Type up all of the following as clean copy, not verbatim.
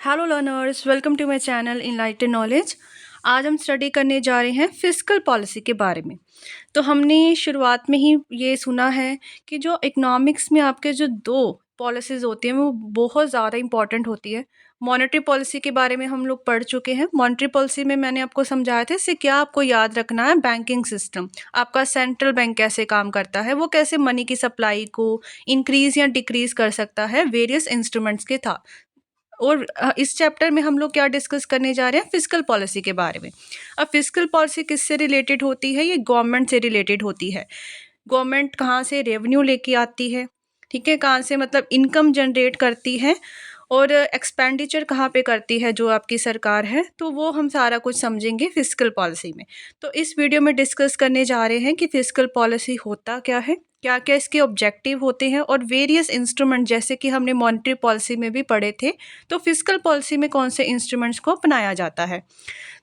Hello learners, welcome to my channel enlightened knowledge. आज हम study करने जा रहे हैं फिस्कल पॉलिसी के बारे में। तो हमने शुरुआत में ही ये सुना है कि जो इकोनॉमिक्स में आपके जो दो पॉलिसीज़ होती हैं वो बहुत ज़्यादा इंपॉर्टेंट होती है। मॉनेटरी पॉलिसी के बारे में हम लोग पढ़ चुके हैं। मॉनेटरी पॉलिसी में मैंने आपको समझाया था, इससे क्या आपको याद रखना है, बैंकिंग सिस्टम, आपका सेंट्रल बैंक कैसे काम करता है, वो कैसे मनी की सप्लाई को इंक्रीज़ या डिक्रीज़ कर सकता है वेरियस इंस्ट्रूमेंट्स के था। और इस चैप्टर में हम लोग क्या डिस्कस करने जा रहे हैं, फिस्कल पॉलिसी के बारे में। अब फिस्कल पॉलिसी किससे रिलेटेड होती है? ये गवर्नमेंट से रिलेटेड होती है। गवर्नमेंट कहाँ से रेवेन्यू लेके आती है, ठीक है, कहाँ से मतलब इनकम जनरेट करती है, और एक्सपेंडिचर कहाँ पे करती है जो आपकी सरकार है, तो वो हम सारा कुछ समझेंगे फिस्कल पॉलिसी में। तो इस वीडियो में डिस्कस करने जा रहे हैं कि फिस्कल पॉलिसी होता क्या है, क्या क्या इसके ऑब्जेक्टिव होते हैं, और वेरियस इंस्ट्रूमेंट जैसे कि हमने मॉनेटरी पॉलिसी में भी पढ़े थे, तो फिस्कल पॉलिसी में कौन से इंस्ट्रूमेंट्स को अपनाया जाता है।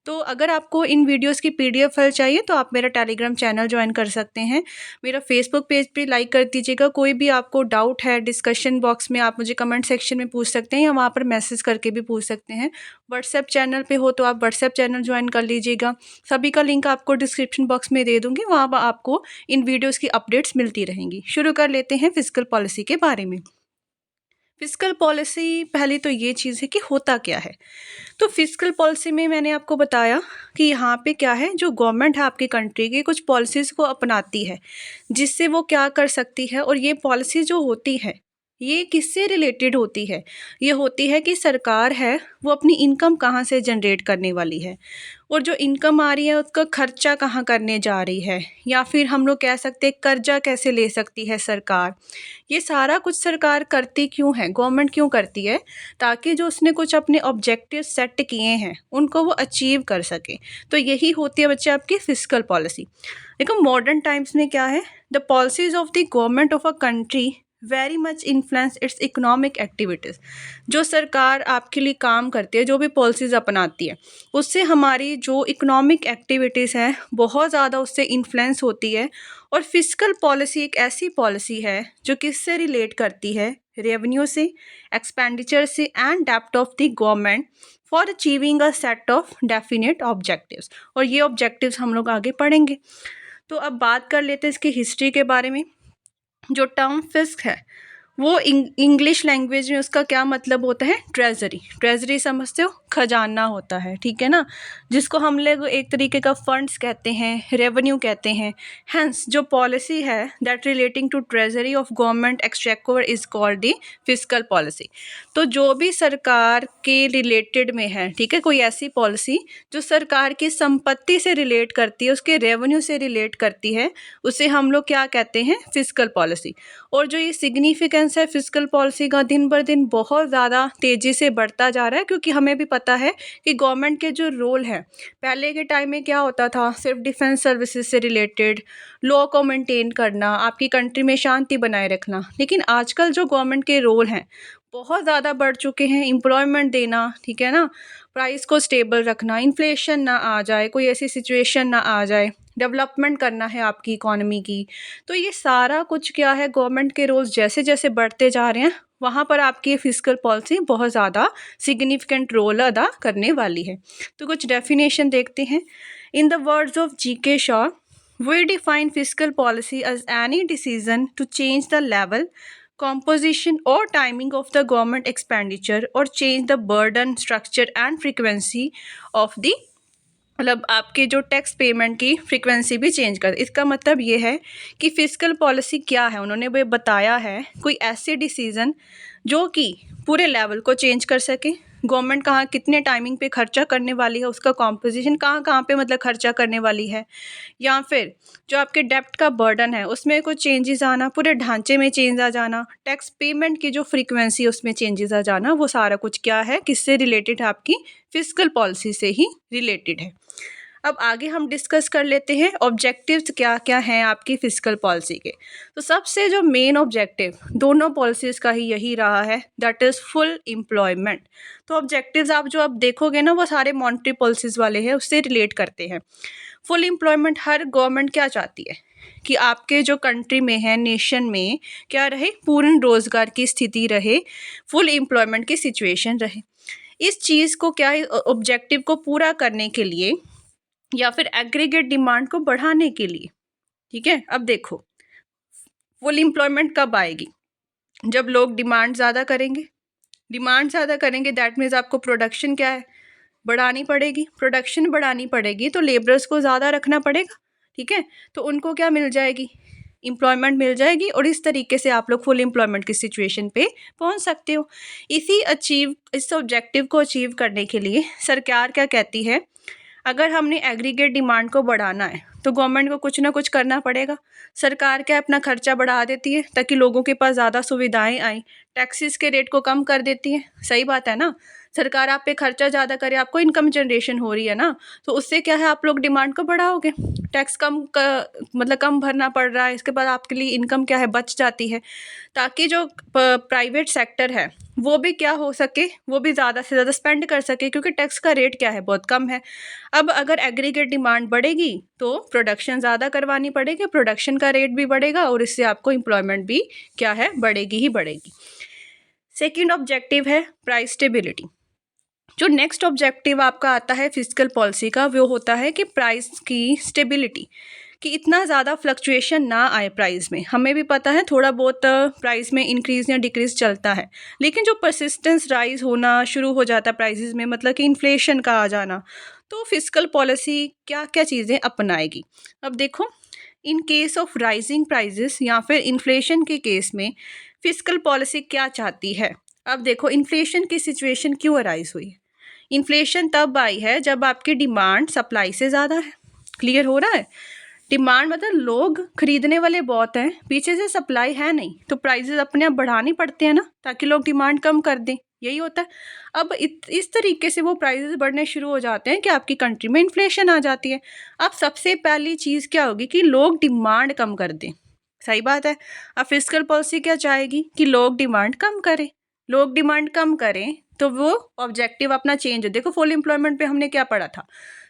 तो अगर आपको इन वीडियोस की पीडीएफ फाइल चाहिए तो आप मेरा टेलीग्राम चैनल ज्वाइन कर सकते हैं। मेरा फेसबुक पेज पे लाइक कर दीजिएगा। कोई भी आपको डाउट है डिस्कशन बॉक्स में आप मुझे कमेंट सेक्शन में पूछ सकते हैं, या वहाँ पर मैसेज करके भी पूछ सकते हैं। व्हाट्सएप चैनल पे हो तो आप व्हाट्सएप चैनल ज्वाइन कर लीजिएगा। सभी का लिंक आपको डिस्क्रिप्शन बॉक्स में दे दूँगी, वहाँ पर आपको इन वीडियोज़ की अपडेट्स मिलती रहेंगी। शुरू कर लेते हैं फिस्कल पॉलिसी के बारे में। फिस्कल पॉलिसी, पहले तो ये चीज़ है कि होता क्या है। तो फिस्कल पॉलिसी में मैंने आपको बताया कि यहाँ पे क्या है, जो गवर्नमेंट है आपकी कंट्री की कुछ पॉलिसीज़ को अपनाती है, जिससे वो क्या कर सकती है। और ये पॉलिसी जो होती है ये किससे रिलेटेड होती है? ये होती है कि सरकार है वो अपनी इनकम कहाँ से जनरेट करने वाली है, और जो इनकम आ रही है उसका खर्चा कहाँ करने जा रही है, या फिर हम लोग कह सकते हैं कर्जा कैसे ले सकती है सरकार। ये सारा कुछ सरकार करती क्यों है, गवर्नमेंट क्यों करती है? ताकि जो उसने कुछ अपने ऑब्जेक्टिव सेट किए हैं उनको वो अचीव कर सके। तो यही होती है बच्चे आपकी फिस्कल पॉलिसी। देखो मॉडर्न टाइम्स में क्या है, the policies of the government of a country very much influence it's economic activities. जो सरकार आपके लिए काम करती है, जो भी पॉलिसीज़ अपनाती है, उससे हमारी जो इकोनॉमिक एक्टिविटीज़ हैं बहुत ज़्यादा उससे इन्फ्लुएंस होती है। और फिस्कल पॉलिसी एक ऐसी पॉलिसी है जो किससे रिलेट करती है, रेवेन्यू से, एक्सपेंडिचर से, एंड डेप्ट of the government for achieving a set of definite objectives. और ये ऑब्जेक्टिव्स हम लोग आगे पढ़ेंगे। तो अब बात कर लेते हैं इसकी हिस्ट्री के बारे में। जो टर्म फिस्क है वो इंग्लिश लैंग्वेज में उसका क्या मतलब होता है, ट्रेजरी। ट्रेजरी समझते हो, खजाना होता है, ठीक है ना, जिसको हम लोग एक तरीके का फंड्स कहते हैं, रेवेन्यू कहते हैं। हेंस जो पॉलिसी है that relating to treasury of government exchequer is called the fiscal policy. तो जो भी सरकार के रिलेटेड में है, ठीक है, कोई ऐसी पॉलिसी जो सरकार की संपत्ति से रिलेट करती है, उसके रेवेन्यू से रिलेट करती है, उसे हम लोग क्या कहते हैं, फिस्कल पॉलिसी। और जो ये सिग्निफिकेंस है फिस्कल पॉलिसी का दिन बर दिन बहुत ज़्यादा तेज़ी से बढ़ता जा रहा है, क्योंकि हमें भी पता है कि गवर्नमेंट के जो रोल है, पहले के टाइम में क्या होता था, सिर्फ डिफेंस सर्विसेज से रिलेटेड, लॉ को मेंटेन करना, आपकी कंट्री में शांति बनाए रखना। लेकिन आजकल जो गवर्नमेंट के रोल हैं बहुत ज़्यादा बढ़ चुके हैं। एम्प्लॉयमेंट देना, ठीक है ना, प्राइस को स्टेबल रखना, इन्फ्लेशन ना आ जाए, कोई ऐसी सिचुएशन ना आ जाए, डेवलपमेंट करना है आपकी इकोनॉमी की। तो ये सारा कुछ क्या है, गवर्नमेंट के रोल्स जैसे जैसे बढ़ते जा रहे हैं वहाँ पर आपकी फिस्कल पॉलिसी बहुत ज़्यादा सिग्निफिकेंट रोल अदा करने वाली है। तो कुछ डेफिनेशन देखते हैं। In the words of G K Shaw, we define fiscal policy as any decision to change the level, composition or timing of the government expenditure or change the burden, structure and frequency of the, मतलब आपके जो tax payment की frequency भी change कर। इसका मतलब ये है कि फिस्कल पॉलिसी क्या है, उन्होंने वो बताया है कोई ऐसे डिसीज़न जो कि पूरे लेवल को चेंज कर सके। गवर्नमेंट कहाँ कितने टाइमिंग पे खर्चा करने वाली है, उसका कॉम्पोजिशन कहाँ कहाँ पे मतलब खर्चा करने वाली है, या फिर जो आपके डेप्ट का बर्डन है उसमें कुछ चेंजेस आना, पूरे ढांचे में चेंज आ जाना, टैक्स पेमेंट की जो फ्रीक्वेंसी उसमें चेंजेस आ जाना, वो सारा कुछ क्या है, किससे रिलेटेड है, आपकी फिस्कल पॉलिसी से ही रिलेटेड है। अब आगे हम डिस्कस कर लेते हैं ऑब्जेक्टिव्स क्या क्या हैं आपकी फिस्कल पॉलिसी के। तो सबसे जो मेन ऑब्जेक्टिव दोनों पॉलिसीज़ का ही यही रहा है, दैट इज़ फुल एम्प्लॉयमेंट। तो ऑब्जेक्टिव्स आप जो अब देखोगे ना वो सारे मॉनेटरी पॉलिसीज़ वाले हैं, उससे रिलेट करते हैं। फुल एम्प्लॉयमेंट, हर गवर्नमेंट क्या चाहती है कि आपके जो कंट्री में है, नेशन में क्या रहे, पूर्ण रोजगार की स्थिति रहे, फुल एम्प्लॉयमेंट की सिचुएशन रहे। इस चीज़ को क्या है, ऑब्जेक्टिव को पूरा करने के लिए या फिर एग्रीगेट डिमांड को बढ़ाने के लिए, ठीक है। अब देखो फुल एम्प्लॉयमेंट कब आएगी? जब लोग डिमांड ज़्यादा करेंगे। डिमांड ज़्यादा करेंगे दैट मीन्स आपको प्रोडक्शन क्या है, बढ़ानी पड़ेगी। प्रोडक्शन बढ़ानी पड़ेगी तो लेबरर्स को ज़्यादा रखना पड़ेगा, ठीक है। तो उनको क्या मिल जाएगी, एम्प्लॉयमेंट मिल जाएगी, और इस तरीके से आप लोग फुल एम्प्लॉयमेंट की सिचुएशन पे पहुंच सकते हो। इस ऑब्जेक्टिव को अचीव करने के लिए सरकार क्या कहती है, अगर हमने एग्रीगेट डिमांड को बढ़ाना है तो गवर्नमेंट को कुछ ना कुछ करना पड़ेगा। सरकार क्या अपना खर्चा बढ़ा देती है ताकि लोगों के पास ज़्यादा सुविधाएं आएँ, टैक्सेस के रेट को कम कर देती है। सही बात है ना, सरकार आप पे खर्चा ज़्यादा करे, आपको इनकम जनरेशन हो रही है ना, तो उससे क्या है आप लोग डिमांड को बढ़ाओगे। टैक्स मतलब कम भरना पड़ रहा है, इसके बाद आपके लिए इनकम क्या है बच जाती है, ताकि जो प्राइवेट सेक्टर है वो भी क्या हो सके, वो भी ज़्यादा से ज़्यादा स्पेंड कर सके, क्योंकि टैक्स का रेट क्या है बहुत कम है। अब अगर एग्रीगेट डिमांड बढ़ेगी तो प्रोडक्शन ज़्यादा करवानी पड़ेगी, प्रोडक्शन का रेट भी बढ़ेगा और इससे आपको एम्प्लॉयमेंट भी क्या है बढ़ेगी ही बढ़ेगी। सेकंड ऑब्जेक्टिव है प्राइस स्टेबिलिटी। जो नेक्स्ट ऑब्जेक्टिव आपका आता है फिस्कल पॉलिसी का, वो होता है कि प्राइस की स्टेबिलिटी, कि इतना ज़्यादा फ्लक्चुएशन ना आए प्राइस में। हमें भी पता है थोड़ा बहुत प्राइस में इंक्रीज़ या डिक्रीज़ चलता है, लेकिन जो परसिस्टेंस राइज होना शुरू हो जाता है प्राइसेस में, मतलब कि इन्फ्लेशन का आ जाना, तो फिस्कल पॉलिसी क्या क्या चीज़ें अपनाएगी। अब देखो, in case of rising prices या फिर इन्फ्लेशन के केस में फिस्कल पॉलिसी क्या चाहती है। अब देखो इन्फ्लेशन की सिचुएशन क्यों अराइज हुई। इन्फ्लेशन तब आई है जब आपकी डिमांड सप्लाई से ज़्यादा है। क्लियर हो रहा है, डिमांड मतलब लोग खरीदने वाले बहुत हैं, पीछे से सप्लाई है नहीं, तो प्राइसेस अपने आप बढ़ानी पड़ते हैं ना, ताकि लोग डिमांड कम कर दें, यही होता है। अब इस तरीके से वो प्राइसेस बढ़ने शुरू हो जाते हैं कि आपकी कंट्री में इन्फ्लेशन आ जाती है। अब सबसे पहली चीज़ क्या होगी कि लोग डिमांड कम कर दें। सही बात है। अब फिस्कल पॉलिसी क्या चाहेगी कि लोग डिमांड कम करें। लोग डिमांड कम करें तो वो ऑब्जेक्टिव अपना चेंज हो। देखो फुल एम्प्लॉयमेंट पे हमने क्या पढ़ा था,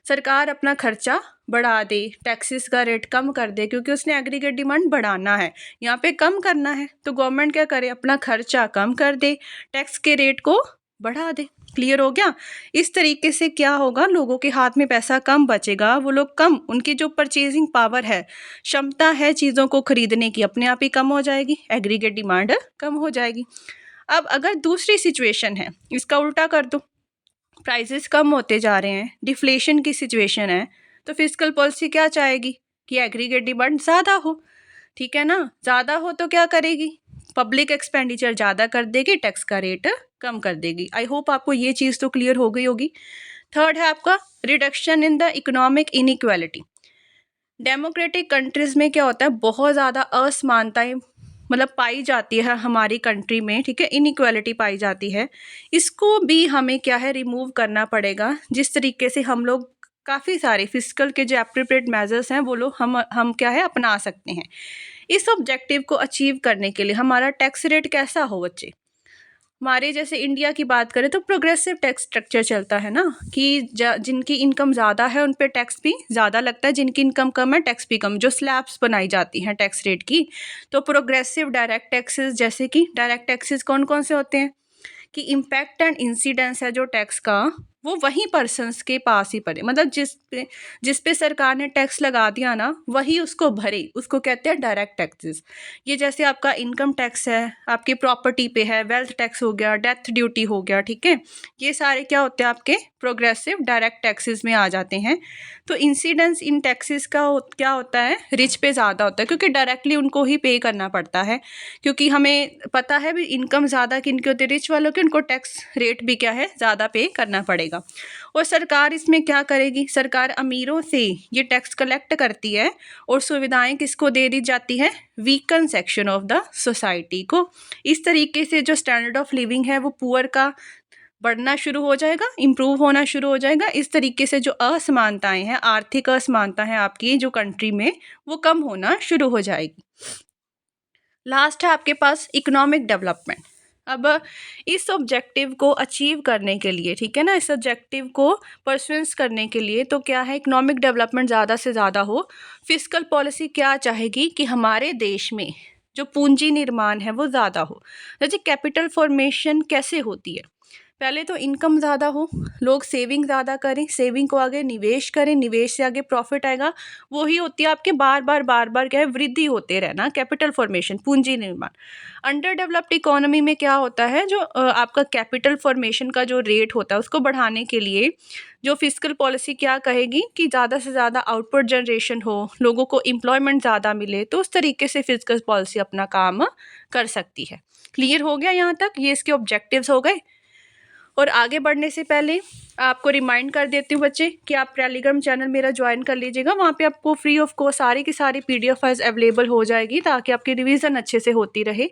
सरकार अपना खर्चा बढ़ा दे, टैक्सेस का रेट कम कर दे, क्योंकि उसने एग्रीगेट डिमांड बढ़ाना है, यहाँ पे कम करना है, तो गवर्नमेंट क्या करे, अपना खर्चा कम कर दे, टैक्स के रेट को बढ़ा दे। क्लियर हो गया। इस तरीके से क्या होगा, लोगों के हाथ में पैसा कम बचेगा, वो लोग कम, उनकी जो परचेजिंग पावर है, क्षमता है चीज़ों को खरीदने की, अपने आप ही कम हो जाएगी, एग्रीगेट डिमांड कम हो जाएगी। अब अगर दूसरी सिचुएशन है, इसका उल्टा कर दो, प्राइसेस कम होते जा रहे हैं, डिफ्लेशन की सिचुएशन है, तो फिस्कल पॉलिसी क्या चाहेगी कि एग्रीगेट डिमांड ज़्यादा हो। ठीक है ना, ज़्यादा हो तो क्या करेगी, पब्लिक एक्सपेंडिचर ज़्यादा कर देगी, टैक्स का रेट कम कर देगी। आई होप आपको ये चीज़ तो क्लियर हो गई होगी। थर्ड है आपका reduction in the economic inequality. Democratic countries में क्या होता है, बहुत ज़्यादा असमानताएं मतलब पाई जाती है हमारी कंट्री में, ठीक है, इनइक्वालिटी पाई जाती है। इसको भी हमें क्या है रिमूव करना पड़ेगा, जिस तरीके से हम लोग काफ़ी सारे फिस्कल के जो एप्रोप्रिएट मेजर्स हैं वो लोग हम क्या है अपना सकते हैं। इस ऑब्जेक्टिव को अचीव करने के लिए हमारा टैक्स रेट कैसा हो बच्चे, हमारे जैसे इंडिया की बात करें तो प्रोग्रेसिव टैक्स स्ट्रक्चर चलता है ना, कि जिनकी इनकम ज़्यादा है उन पे टैक्स भी ज़्यादा लगता है, जिनकी इनकम कम है टैक्स भी कम, जो स्लैब्स बनाई जाती हैं टैक्स रेट की। तो प्रोग्रेसिव डायरेक्ट टैक्सेस, जैसे कि डायरेक्ट टैक्सेस कौन कौन से होते हैं, कि इम्पैक्ट एंड इंसिडेंस है जो टैक्स का, वो वही पर्सन्स के पास ही पड़े, मतलब जिस पे सरकार ने टैक्स लगा दिया ना वही उसको भरे, उसको कहते हैं डायरेक्ट टैक्सेस। ये जैसे आपका इनकम टैक्स है, आपकी प्रॉपर्टी पे है, वेल्थ टैक्स हो गया, डेथ ड्यूटी हो गया, ठीक है, ये सारे क्या होते हैं आपके प्रोग्रेसिव डायरेक्ट टैक्सेस में आ जाते हैं। तो इंसिडेंस इन टैक्सेस का क्या होता है, रिच पे ज़्यादा होता है, क्योंकि डायरेक्टली उनको ही पे करना पड़ता है, क्योंकि हमें पता है भी इनकम ज़्यादा किनके होती है, रिच वालों की, उनको टैक्स रेट भी क्या है ज़्यादा पे करना पड़ेगा। और सरकार इसमें क्या करेगी, सरकार अमीरों से ये टैक्स कलेक्ट करती है और सुविधाएं किसको दे दी जाती है, weaken section of the society को। इस तरीके से जो स्टैंडर्ड ऑफ लिविंग है वो पुअर का बढ़ना शुरू हो जाएगा, इम्प्रूव होना शुरू हो जाएगा। इस तरीके से जो असमानताएं हैं, आर्थिक असमानता है आपकी जो कंट्री में, वो कम होना शुरू हो जाएगी। लास्ट है आपके पास इकोनॉमिक डेवलपमेंट। अब इस ऑब्जेक्टिव को अचीव करने के लिए, ठीक है ना, इस ऑब्जेक्टिव को परसुएंस करने के लिए तो क्या है, इकोनॉमिक डेवलपमेंट ज़्यादा से ज़्यादा हो। फिस्कल पॉलिसी क्या चाहेगी कि हमारे देश में जो पूंजी निर्माण है वो ज़्यादा हो। जैसे कैपिटल फॉर्मेशन कैसे होती है, पहले तो इनकम ज़्यादा हो, लोग सेविंग ज़्यादा करें, सेविंग को आगे निवेश करें, निवेश से आगे प्रॉफिट आएगा, वही होती है आपके बार बार क्या है, वृद्धि होते रहना, कैपिटल फॉर्मेशन, पूंजी निर्माण। अंडर डेवलप्ड इकोनॉमी में क्या होता है, जो आपका कैपिटल फॉर्मेशन का जो रेट होता है उसको बढ़ाने के लिए जो फिस्कल पॉलिसी क्या कहेगी कि ज़्यादा से ज़्यादा आउटपुट जनरेशन हो, लोगों को एम्प्लॉयमेंट ज़्यादा मिले, तो उस तरीके से फिस्कल पॉलिसी अपना काम कर सकती है। क्लियर हो गया यहाँ तक, ये इसके ऑब्जेक्टिव्स हो गए। और आगे बढ़ने से पहले आपको रिमाइंड कर देती हूँ बच्चे कि आप टेलीग्राम चैनल मेरा ज्वाइन कर लीजिएगा, वहाँ पे आपको फ्री ऑफ कॉस्ट सारी की सारी PDF फाइल्स अवेलेबल हो जाएगी ताकि आपकी रिवीजन अच्छे से होती रहे।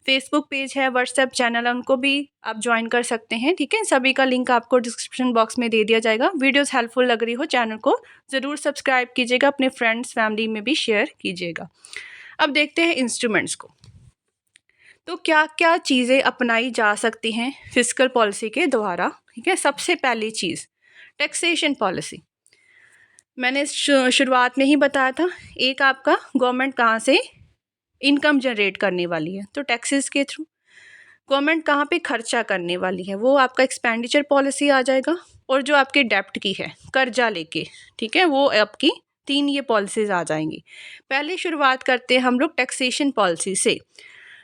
फेसबुक पेज है, व्हाट्सएप चैनल है, उनको भी आप ज्वाइन कर सकते हैं, ठीक है। सभी का लिंक आपको डिस्क्रिप्शन बॉक्स में दे दिया जाएगा। वीडियोस हेल्पफुल लग रही हो चैनल को ज़रूर सब्सक्राइब कीजिएगा, अपने फ्रेंड्स फैमिली में भी शेयर कीजिएगा। अब देखते हैं इंस्ट्रूमेंट्स को। तो क्या क्या चीज़ें अपनाई जा सकती हैं फिस्कल पॉलिसी के द्वारा, ठीक है। सबसे पहली चीज़ टैक्सेशन पॉलिसी। मैंने शुरुआत में ही बताया था, एक आपका गवर्नमेंट कहाँ से इनकम जनरेट करने वाली है, तो टैक्सेस के थ्रू। गवर्नमेंट कहाँ पे खर्चा करने वाली है, वो आपका एक्सपेंडिचर पॉलिसी आ जाएगा। और जो आपके डेप्ट की है, कर्जा लेके, ठीक है, वो आपकी 3 ये पॉलिसीज़ आ जाएंगी। पहले शुरुआत करते हैं हम लोग टैक्सेशन पॉलिसी से।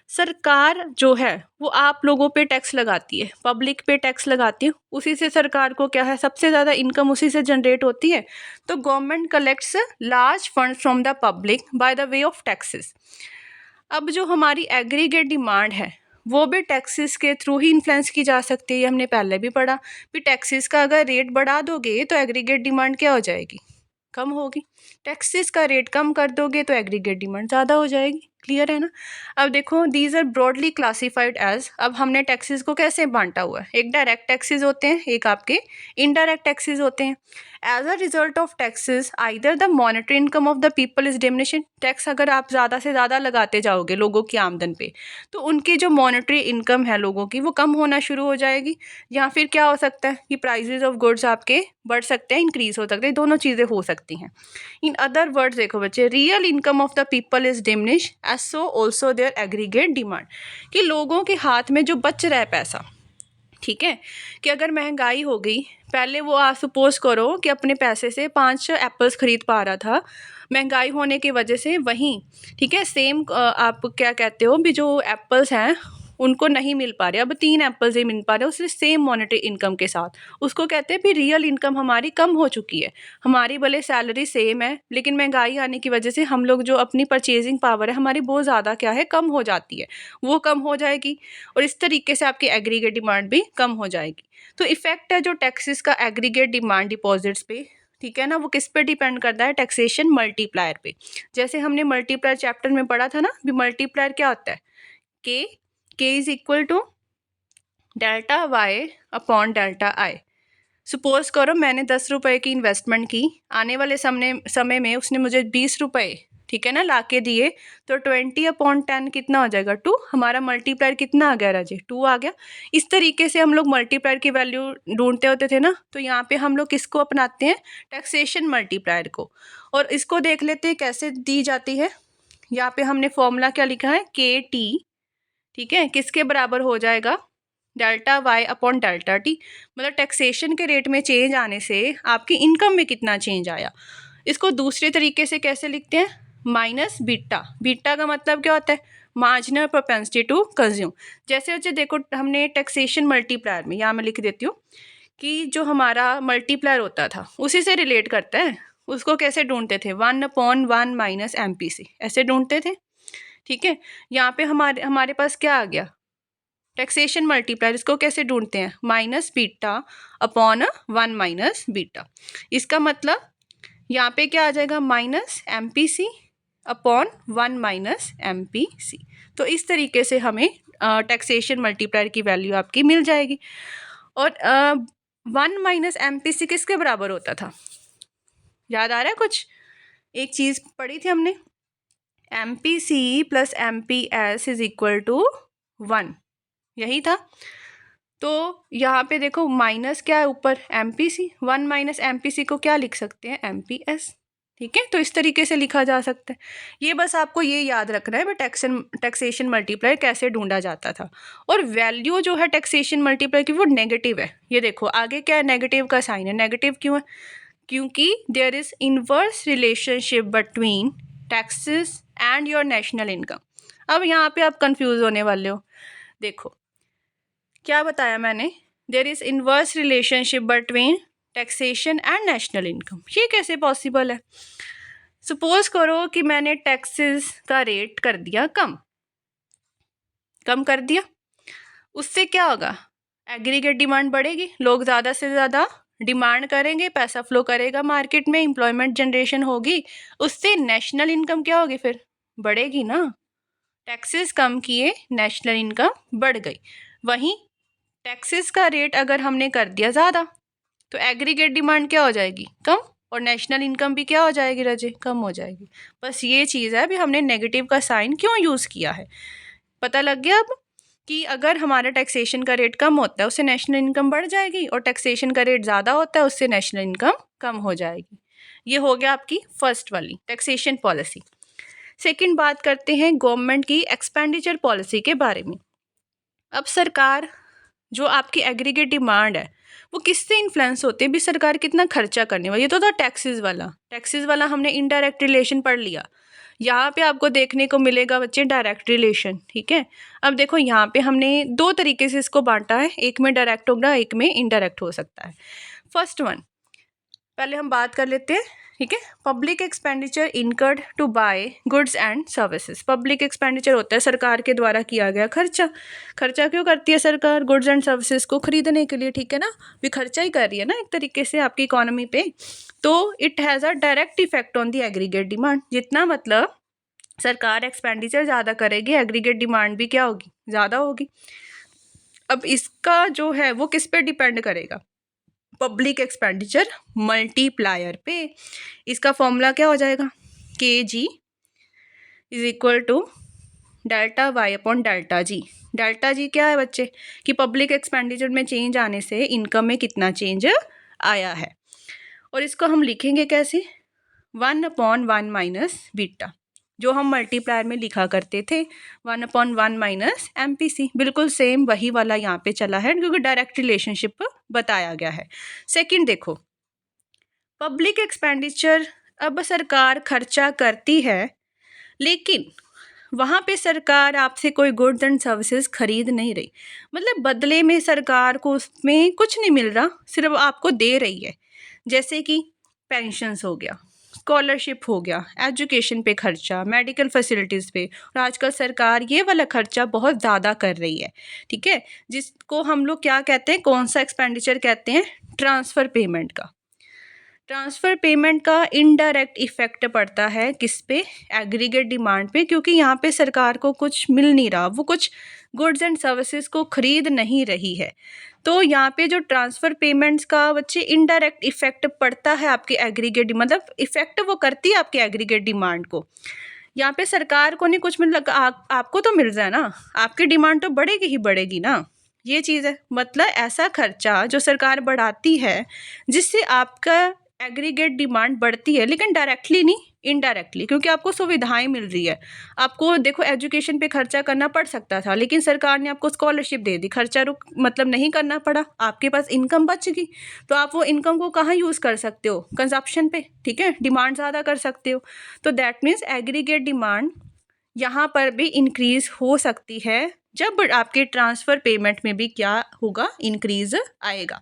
सरकार जो है वो आप लोगों पे टैक्स लगाती है, पब्लिक पे टैक्स लगाती है, उसी से सरकार को क्या है, सबसे ज़्यादा इनकम उसी से जनरेट होती है। तो government collects large fund from the public by the way of taxes. अब जो हमारी एग्रीगेट डिमांड है वो भी टैक्सेस के थ्रू ही इन्फ्लुएंस की जा सकती है। ये हमने पहले भी पढ़ा कि टैक्सेस का अगर रेट बढ़ा दोगे तो एग्रीगेट डिमांड क्या हो जाएगी, कम होगी। टैक्सेस का रेट कम कर दोगे तो एग्रीगेट डिमांड ज़्यादा हो जाएगी। क्लियर है ना। अब देखो, these are broadly classified as, अब हमने टैक्सेस को कैसे बांटा हुआ है, एक डायरेक्ट टैक्सेस होते हैं, एक आपके इनडायरेक्ट टैक्सेस होते हैं। As a result of taxes either the monetary income of the people is diminishing. Tax अगर आप ज़्यादा से ज़्यादा लगाते जाओगे लोगों की आमदन पे, तो उनकी जो मॉनेटरी इनकम है लोगों की वो कम होना शुरू हो जाएगी। या फिर क्या हो सकता है कि प्राइजेज ऑफ गुड्स आपके बढ़ सकते हैं, इंक्रीज हो सकते हैं, दोनों चीज़ें हो सकती हैं। इन अदर वर्ड्स देखो बच्चे, real income of the people is diminish as so also their aggregate demand, कि लोगों के हाथ में जो बच रहा है पैसा, ठीक है, कि अगर महंगाई हो गई, पहले वो आप सपोज करो कि अपने पैसे से 5 एप्पल्स खरीद पा रहा था, महंगाई होने की वजह से वहीं, ठीक है, सेम आप क्या कहते हो भी जो एप्पल्स हैं उनको नहीं मिल पा रहे, अब 3 एप्पल्स ही मिल पा रहे उससे सेम मॉनेटरी इनकम के साथ, उसको कहते हैं भी रियल इनकम हमारी कम हो चुकी है। हमारी भले सैलरी सेम है लेकिन महंगाई आने की वजह से हम लोग जो अपनी परचेजिंग पावर है हमारी बहुत ज़्यादा क्या है, कम हो जाती है, वो कम हो जाएगी और इस तरीके से आपकी एग्रीगेट डिमांड भी कम हो जाएगी। तो इफेक्ट है जो टैक्सेस का एग्रीगेट डिमांड डिपॉजिट्स पे, ठीक है ना, वो किस पे डिपेंड करता है, टैक्सेशन मल्टीप्लायर पे। जैसे हमने मल्टीप्लायर चैप्टर में पढ़ा था ना, भी मल्टीप्लायर क्या होता है, K is equal to delta Y upon delta I. Suppose करो मैंने 10 रुपए की इन्वेस्टमेंट की, आने वाले समय में उसने मुझे 20 रुपए, ठीक है ना, ला के दिए, तो 20/10 कितना हो जाएगा, 2। हमारा मल्टीप्लायर कितना आ गया राजे, 2 आ गया। इस तरीके से हम लोग मल्टीप्लायर की वैल्यू ढूंढते होते थे ना, तो यहाँ पे हम लोग किसको अपनाते हैं, टैक्सेशन मल्टीप्लायर को। और इसको देख लेते हैं कैसे दी जाती है। यहाँ पे हमने फॉर्मूला क्या लिखा है, KT, ठीक है, किसके बराबर हो जाएगा, delta Y upon delta T. मतलब टैक्सेशन के रेट में चेंज आने से आपकी इनकम में कितना चेंज आया। इसको दूसरे तरीके से कैसे लिखते हैं, माइनस बीटा। बीटा का मतलब क्या होता है, मार्जिनल प्रोपेंसिटी टू कंज्यूम। जैसे बच्चे देखो, हमने टैक्सेशन मल्टीप्लायर में, यहाँ मैं लिख देती हूँ कि जो हमारा मल्टीप्लायर होता था उसी से रिलेट करता है। उसको कैसे ढूंढते थे, 1/1 माइनस MPC, ऐसे ढूंढते थे, ठीक है। यहाँ पे हमारे पास क्या आ गया, टैक्सेशन मल्टीप्लायर। इसको कैसे ढूंढते हैं, minus beta upon 1 minus beta. इसका मतलब यहाँ पे क्या आ जाएगा, minus MPC upon 1 minus MPC। तो इस तरीके से हमें टैक्सेशन मल्टीप्लायर की वैल्यू आपकी मिल जाएगी। और 1 माइनस MPC किसके बराबर होता था, याद आ रहा है कुछ, एक चीज़ पढ़ी थी हमने, MPC plus MPS is equal to 1, यही था। तो यहाँ पे देखो माइनस क्या है ऊपर, MPC, 1 माइनस MPC को क्या लिख सकते हैं, MPS, ठीक है, तो इस तरीके से लिखा जा सकता है। ये बस आपको ये याद रखना है टैक्सेशन मल्टीप्लायर कैसे ढूंढा जाता था। और वैल्यू जो है टैक्सेशन मल्टीप्लायर की वो नेगेटिव है। ये देखो आगे क्या है, नेगेटिव का साइन है। नेगेटिव क्यों है? क्योंकि there is inverse relationship between taxes and your national income. अब यहाँ पे आप कंफ्यूज होने वाले हो। देखो क्या बताया मैंने, there is inverse relationship between taxation and national income. ये कैसे पॉसिबल है? सपोज करो कि मैंने टैक्सेस का रेट कर दिया कम कर दिया, उससे क्या होगा? एग्रीगेट डिमांड बढ़ेगी, लोग ज़्यादा से ज़्यादा डिमांड करेंगे, पैसा फ्लो करेगा मार्केट में, एम्प्लॉयमेंट जनरेशन होगी, उससे नेशनल इनकम क्या होगी? फिर बढ़ेगी ना। टैक्सेस कम किए, नेशनल इनकम बढ़ गई। वहीं टैक्सेस का रेट अगर हमने कर दिया ज़्यादा तो एग्रीगेट डिमांड क्या हो जाएगी? कम, और नेशनल इनकम भी क्या हो जाएगी रजे? कम हो जाएगी। बस ये चीज़ है, अभी हमने नेगेटिव का साइन क्यों यूज़ किया है, पता लग गया अब कि अगर हमारा टैक्सेशन का रेट कम होता है उससे नेशनल इनकम बढ़ जाएगी, और टैक्सेशन का रेट ज़्यादा होता है उससे नेशनल इनकम कम हो जाएगी। ये हो गया आपकी फर्स्ट वाली टैक्सेशन पॉलिसी। सेकंड बात करते हैं गवर्नमेंट की एक्सपेंडिचर पॉलिसी के बारे में। अब सरकार जो आपकी एग्रीगेट डिमांड है वो किससे इन्फ्लुएंस होती है? भी सरकार कितना खर्चा करने वाली, ये तो था टैक्सेस वाला हमने इनडायरेक्ट रिलेशन पढ़ लिया। यहाँ पे आपको देखने को मिलेगा बच्चे डायरेक्ट रिलेशन। ठीक है, अब देखो यहाँ पे हमने दो तरीके से इसको बांटा है, एक में डायरेक्ट होगा, एक में इनडायरेक्ट हो सकता है। फर्स्ट वन पहले हम बात कर लेते हैं। ठीक है, public expenditure incurred to buy goods and services. Public expenditure होता है सरकार के द्वारा किया गया खर्चा। खर्चा क्यों करती है सरकार? गुड्स एंड सर्विसेज को खरीदने के लिए। ठीक है ना, भी खर्चा ही कर रही है ना एक तरीके से आपकी इकोनॉमी पे। तो it has a direct effect on the aggregate demand. जितना मतलब सरकार एक्सपेंडिचर ज़्यादा करेगी, एग्रीगेट डिमांड भी क्या होगी? ज़्यादा होगी। अब इसका जो है वो किस पे डिपेंड करेगा? पब्लिक एक्सपेंडिचर मल्टीप्लायर पे। इसका फॉर्मूला क्या हो जाएगा? KG is equal to delta Y upon delta G. Delta G क्या है बच्चे? कि पब्लिक एक्सपेंडिचर में चेंज आने से इनकम में कितना चेंज आया है। और इसको हम लिखेंगे कैसे? 1/1 माइनस बीटा, जो हम मल्टीप्लायर में लिखा करते थे 1/1 माइनस MPC। बिल्कुल सेम वही वाला यहाँ पे चला है क्योंकि डायरेक्ट रिलेशनशिप बताया गया है। सेकंड देखो, पब्लिक एक्सपेंडिचर, अब सरकार खर्चा करती है लेकिन वहाँ पे सरकार आपसे कोई गुड्स एंड सर्विसेज खरीद नहीं रही, मतलब बदले में सरकार को उसमें कुछ नहीं मिल रहा, सिर्फ आपको दे रही है। जैसे कि पेंशन्स हो गया, स्कॉलरशिप हो गया, एजुकेशन पे खर्चा, मेडिकल फैसिलिटीज़ पे। और आजकल सरकार ये वाला खर्चा बहुत ज़्यादा कर रही है। ठीक है, जिसको हम लोग क्या कहते हैं, कौन सा एक्सपेंडिचर कहते हैं? ट्रांसफ़र पेमेंट का। ट्रांसफ़र पेमेंट का इनडायरेक्ट इफेक्ट पड़ता है किस पे? एग्रीगेट डिमांड पे, क्योंकि यहाँ पे सरकार को कुछ मिल नहीं रहा, वो कुछ गुड्स एंड सर्विसेज को खरीद नहीं रही है। तो यहाँ पे जो ट्रांसफ़र पेमेंट्स का बच्चे इनडायरेक्ट इफेक्ट पड़ता है आपके एग्रीगेट, मतलब इफेक्ट वो करती है आपके एग्रीगेट डिमांड को। यहाँ पे सरकार को नहीं कुछ मिल रहा, आपको तो मिल रहा है ना, आपकी डिमांड तो बढ़ेगी ही बढ़ेगी ना। ये चीज़ है, मतलब ऐसा खर्चा जो सरकार बढ़ाती है जिससे आपका एग्रीगेट डिमांड बढ़ती है, लेकिन डायरेक्टली नहीं, इनडायरेक्टली, क्योंकि आपको सुविधाएं मिल रही है। आपको देखो एजुकेशन पे खर्चा करना पड़ सकता था, लेकिन सरकार ने आपको स्कॉलरशिप दे दी, खर्चा मतलब नहीं करना पड़ा, आपके पास इनकम बच गई। तो आप वो इनकम को कहाँ यूज़ कर सकते हो? कंजप्शन पे। ठीक है, डिमांड ज़्यादा कर सकते हो। तो दैट मीन्स एग्रीगेट डिमांड यहाँ पर भी इंक्रीज हो सकती है जब आपके ट्रांसफ़र पेमेंट में भी क्या होगा? इंक्रीज आएगा।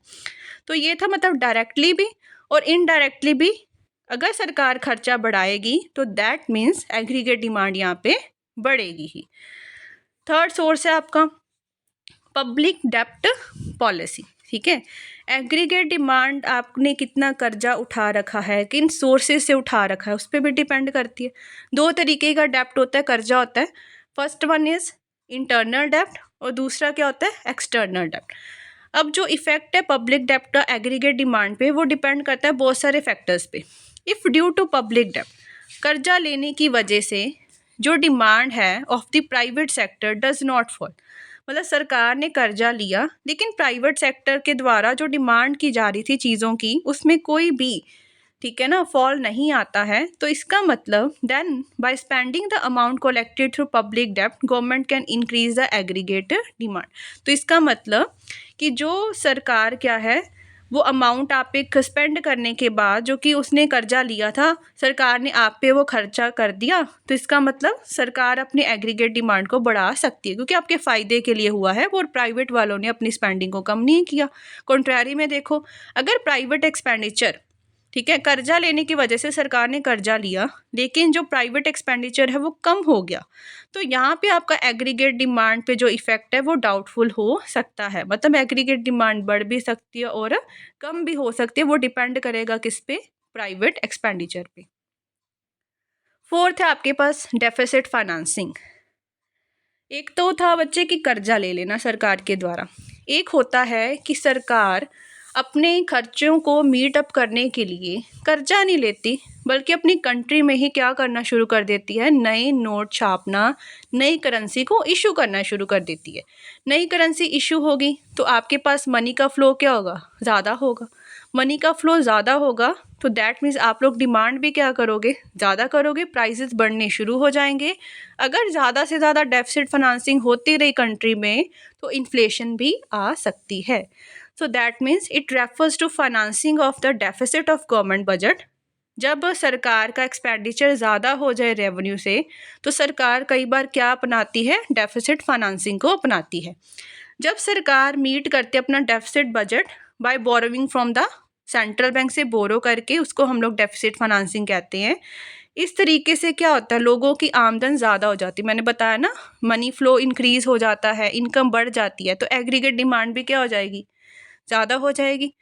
तो ये था मतलब डायरेक्टली भी और इनडायरेक्टली भी अगर सरकार खर्चा बढ़ाएगी तो दैट मीन्स एग्रीगेट डिमांड यहाँ पे बढ़ेगी ही। थर्ड सोर्स है आपका पब्लिक डेप्ट पॉलिसी। ठीक है, एग्रीगेट डिमांड आपने कितना कर्जा उठा रखा है, किन सोर्सेज से उठा रखा है, उस पर भी डिपेंड करती है। दो तरीके का डेप्ट होता है, कर्जा होता है। फर्स्ट वन इज़ इंटरनल डेप्ट और दूसरा क्या होता है? एक्सटर्नल डेप्ट। अब जो इफेक्ट है पब्लिक डेप्ट का एग्रीगेट डिमांड पे, वो डिपेंड करता है बहुत सारे फैक्टर्स पे। इफ़ ड्यू टू पब्लिक डेप्ट, कर्जा लेने की वजह से जो डिमांड है of the private sector does not fall, मतलब सरकार ने कर्जा लिया लेकिन प्राइवेट सेक्टर के द्वारा जो डिमांड की जा रही थी चीज़ों की, उसमें कोई भी ठीक है ना, फॉल नहीं आता है, तो इसका मतलब then by spending the amount collected through public डेब्ट government can increase the aggregate demand. तो इसका मतलब कि जो सरकार क्या है, वो अमाउंट आप पे स्पेंड करने के बाद जो कि उसने कर्जा लिया था, सरकार ने आप पे वो खर्चा कर दिया, तो इसका मतलब सरकार अपनी एग्रीगेट डिमांड को बढ़ा सकती है, क्योंकि आपके फ़ायदे के लिए हुआ है वो, और प्राइवेट वालों ने अपनी स्पेंडिंग को कम नहीं किया। कॉन्ट्रैरी में देखो, अगर प्राइवेट एक्सपेंडिचर, ठीक है, कर्जा लेने की वजह से सरकार ने कर्जा लिया, लेकिन जो प्राइवेट एक्सपेंडिचर है वो कम हो गया, तो यहाँ पे आपका एग्रीगेट डिमांड पे जो इफेक्ट है वो डाउटफुल हो सकता है। मतलब एग्रीगेट डिमांड बढ़ भी सकती है और कम भी हो सकती है, वो डिपेंड करेगा किस पे, प्राइवेट एक्सपेंडिचर पे। फोर्थ है आपके पास डेफिसिट फाइनेंसिंग। एक तो था बच्चे कि कर्जा ले लेना सरकार के द्वारा, एक होता है कि सरकार अपने खर्चों को मीट अप करने के लिए कर्जा नहीं लेती, बल्कि अपनी कंट्री में ही क्या करना शुरू कर देती है, नए नोट छापना, नई करेंसी को इशू करना शुरू कर देती है। नई करेंसी इशू होगी तो आपके पास मनी का फ्लो क्या होगा, ज़्यादा होगा। मनी का फ्लो ज़्यादा होगा तो दैट मीन्स आप लोग डिमांड भी क्या करोगे, ज़्यादा करोगे, प्राइसेस बढ़ने शुरू हो जाएंगे। अगर ज़्यादा से ज़्यादा डेफिसिट फाइनेंसिंग होती रही कंट्री में तो इन्फ्लेशन भी आ सकती है। So that means it refers to financing of the deficit of government budget. जब सरकार का एक्सपेंडिचर ज़्यादा हो जाए रेवेन्यू से, तो सरकार कई बार क्या अपनाती है, डेफिसिट फाइनेंसिंग को अपनाती है। जब सरकार मीट करती है अपना deficit budget by borrowing from the central bank से बोरो करके, उसको हम लोग डेफिसिट फाइनेंसिंग कहते हैं। इस तरीके से क्या होता है, लोगों की आमदन ज़्यादा हो जाती है, मैंने बताया ना, मनी फ्लो इंक्रीज हो जाता है, इनकम बढ़ जाती है, तो एग्रीगेट डिमांड भी क्या हो जाएगी, ज़्यादा हो जाएगी।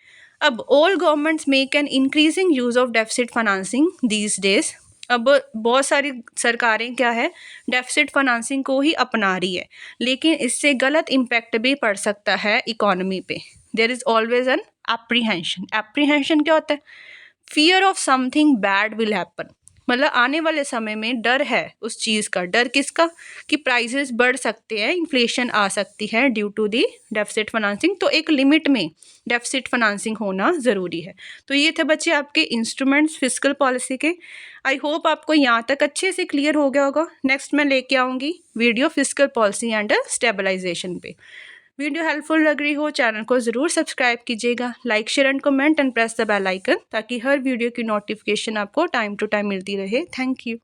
अब all governments make an increasing use of deficit financing these days. अब बहुत सारी सरकारें क्या है, डेफिसिट फाइनेंसिंग को ही अपना रही है, लेकिन इससे गलत इम्पैक्ट भी पड़ सकता है इकोनॉमी पे। There is always an apprehension. Apprehension क्या होता है, fear of something bad will happen. मतलब आने वाले समय में डर है उस चीज़ का, डर किसका, कि प्राइसेस बढ़ सकते हैं, इन्फ्लेशन आ सकती है due to the deficit financing. तो एक लिमिट में डेफिसिट फाइनेंसिंग होना ज़रूरी है। तो ये थे बच्चे आपके इंस्ट्रूमेंट्स फिस्कल पॉलिसी के। आई होप आपको यहाँ तक अच्छे से क्लियर हो गया होगा। नेक्स्ट मैं लेके आऊँगी video fiscal policy and stabilization पे। वीडियो हेल्पफुल लग रही हो, चैनल को ज़रूर सब्सक्राइब कीजिएगा, like share and comment and press the bell icon, ताकि हर वीडियो की नोटिफिकेशन आपको टाइम टू टाइम मिलती रहे। Thank you.